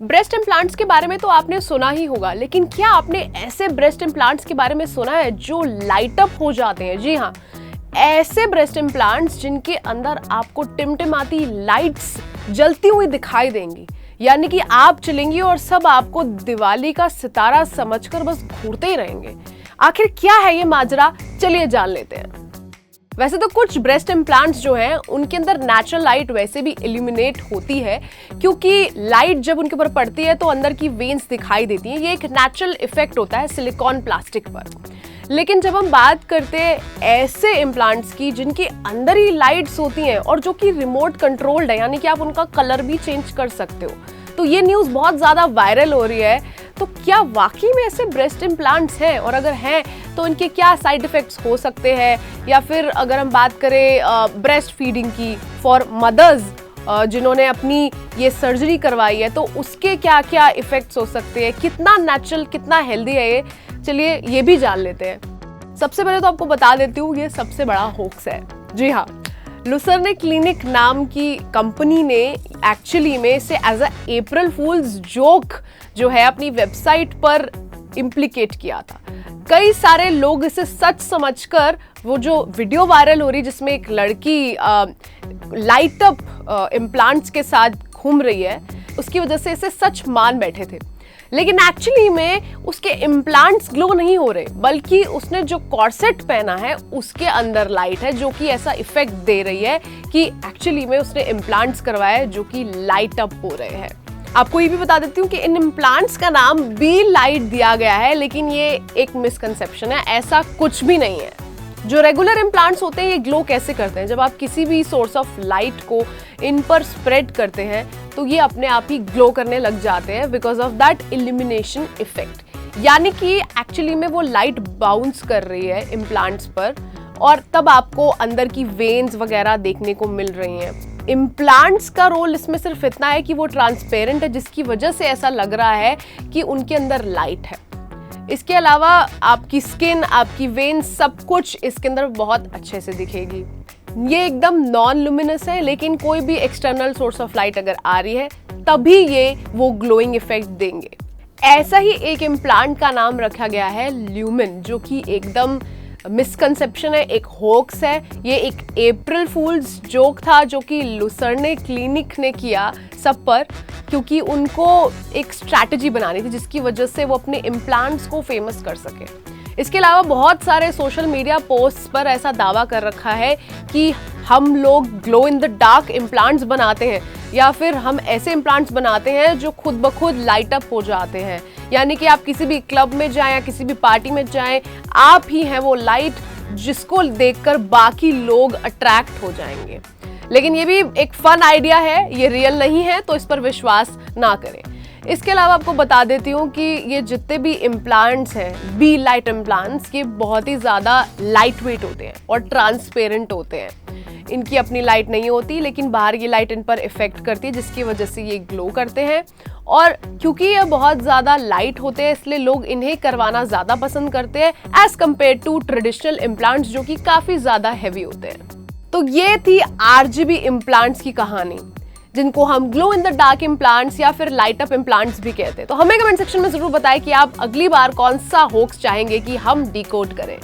Breast implants के बारे में तो आपने सुना ही होगा, लेकिन क्या आपने ऐसे ब्रेस्ट इम्प्लांट्स के बारे में सुना है जो लाइट अप हो जाते हैं? जी हाँ, ऐसे ब्रेस्ट इम्प्लांट्स जिनके अंदर आपको टिमटिमाती लाइट्स जलती हुई दिखाई देंगी, यानी कि आप चलेंगी और सब आपको दिवाली का सितारा समझकर बस घूरते ही रहेंगे। आखिर क्या है ये माजरा, चलिए जान लेते हैं। वैसे तो कुछ ब्रेस्ट इम्प्लांट्स जो हैं उनके अंदर नेचुरल लाइट वैसे भी इल्यूमिनेट होती है, क्योंकि लाइट जब उनके ऊपर पड़ती है तो अंदर की वेन्स दिखाई देती हैं। ये एक नेचुरल इफेक्ट होता है सिलिकॉन प्लास्टिक पर। लेकिन जब हम बात करते हैं ऐसे इम्प्लांट्स की जिनके अंदर ही लाइट्स होती हैं और जो कि रिमोट कंट्रोल्ड है, यानी कि आप उनका कलर भी चेंज कर सकते हो, तो ये न्यूज़ बहुत ज़्यादा वायरल हो रही है। तो क्या वाकई में ऐसे ब्रेस्ट इम्प्लांट्स हैं, और अगर हैं तो इनके क्या साइड इफ़ेक्ट्स हो सकते हैं? या फिर अगर हम बात करें ब्रेस्ट फीडिंग की फॉर मदर्स जिन्होंने अपनी ये सर्जरी करवाई है, तो उसके क्या क्या इफ़ेक्ट्स हो सकते हैं? कितना नेचुरल, कितना हेल्दी है ये, चलिए ये भी जान लेते हैं। सबसे पहले तो आपको बता देती हूँ, ये सबसे बड़ा होक्स है। जी हाँ, लुसर्ने क्लिनिक नाम की कंपनी ने एक्चुअली में इसे as a April fools joke जो है अपनी वेबसाइट पर इम्प्लीकेट किया था। कई सारे लोग इसे सच समझकर वो जो वीडियो वायरल हो रही जिसमें एक लड़की लाइट अप इम्प्लांट्स के साथ घूम रही है, उसकी वजह से इसे सच मान बैठे थे। लेकिन एक्चुअली में उसके इम्प्लांट्स ग्लो नहीं हो रहे, बल्कि उसने जो कॉर्सेट पहना है उसके अंदर लाइट है जो कि ऐसा इफेक्ट दे रही है कि एक्चुअली में उसने इम्प्लांट्स करवाए जो कि लाइट अप हो रहे हैं। आपको ये भी बता देती हूँ कि इन इम्प्लांट्स का नाम बी लाइट दिया गया है, लेकिन ये एक मिसकंसेप्शन है, ऐसा कुछ भी नहीं है। जो रेगुलर इम्प्लांट्स होते हैं ये ग्लो कैसे करते हैं? जब आप किसी भी सोर्स ऑफ लाइट को इन पर स्प्रेड करते हैं तो ये अपने आप ही ग्लो करने लग जाते हैं because of that illumination effect, यानी कि एक्चुअली में वो लाइट बाउंस कर रही है इम्प्लांट्स पर और तब आपको अंदर की वेन्स वगैरह देखने को मिल रही हैं। इम्प्लांट्स का रोल इसमें सिर्फ इतना है कि वो ट्रांसपेरेंट है, जिसकी वजह से ऐसा लग रहा है कि उनके अंदर लाइट है। इसके अलावा आपकी स्किन, आपकी वेन, सब कुछ इसके अंदर बहुत अच्छे से दिखेगी। ये एकदम नॉन लुमिनस है, लेकिन कोई भी एक्सटर्नल सोर्स ऑफ लाइट अगर आ रही है तभी ये वो ग्लोइंग इफेक्ट देंगे। ऐसा ही एक इम्प्लांट का नाम रखा गया है ल्यूमिन, जो कि एकदम मिसकंसेप्शन है, एक होक्स है। ये एक अप्रैल फूल्स जोक था जो कि लुसर्ने क्लिनिक ने किया सब पर, क्योंकि उनको एक स्ट्रैटेजी बनानी थी जिसकी वजह से वो अपने इम्प्लांट्स को फेमस कर सके। इसके अलावा बहुत सारे सोशल मीडिया पोस्ट्स पर ऐसा दावा कर रखा है कि हम लोग glow in the dark implants बनाते हैं, या फिर हम ऐसे इम्प्लांट्स बनाते हैं जो खुद ब खुद लाइट अप हो जाते हैं, यानी कि आप किसी भी क्लब में जाएं या किसी भी पार्टी में जाएं, आप ही हैं वो लाइट जिसको देखकर बाकी लोग अट्रैक्ट हो जाएंगे। लेकिन ये भी एक फन आइडिया है, ये रियल नहीं है, तो इस पर विश्वास ना करें। इसके अलावा आपको बता देती हूँ कि ये जितने भी इम्प्लांट्स हैं, बी लाइट इम्प्लांट्स, ये बहुत ही ज़्यादा लाइट वेट होते हैं और ट्रांसपेरेंट होते हैं। इनकी अपनी लाइट नहीं होती, लेकिन बाहर ये लाइट इन पर इफेक्ट करती है, जिसकी वजह से ये ग्लो करते हैं। और क्योंकि ये बहुत ज़्यादा लाइट होते हैं, इसलिए लोग इन्हें करवाना ज़्यादा पसंद करते हैं as compared to traditional implants जो कि काफ़ी ज़्यादा हैवी होते हैं। तो ये थी आरजीबी इम्प्लांट्स की कहानी, जिनको हम glow in the dark implants या फिर लाइट अप इम्प्लांट्स भी कहते हैं। तो हमें कमेंट सेक्शन में जरूर बताएं कि आप अगली बार कौन सा होक्स चाहेंगे कि हम डिकोड करें।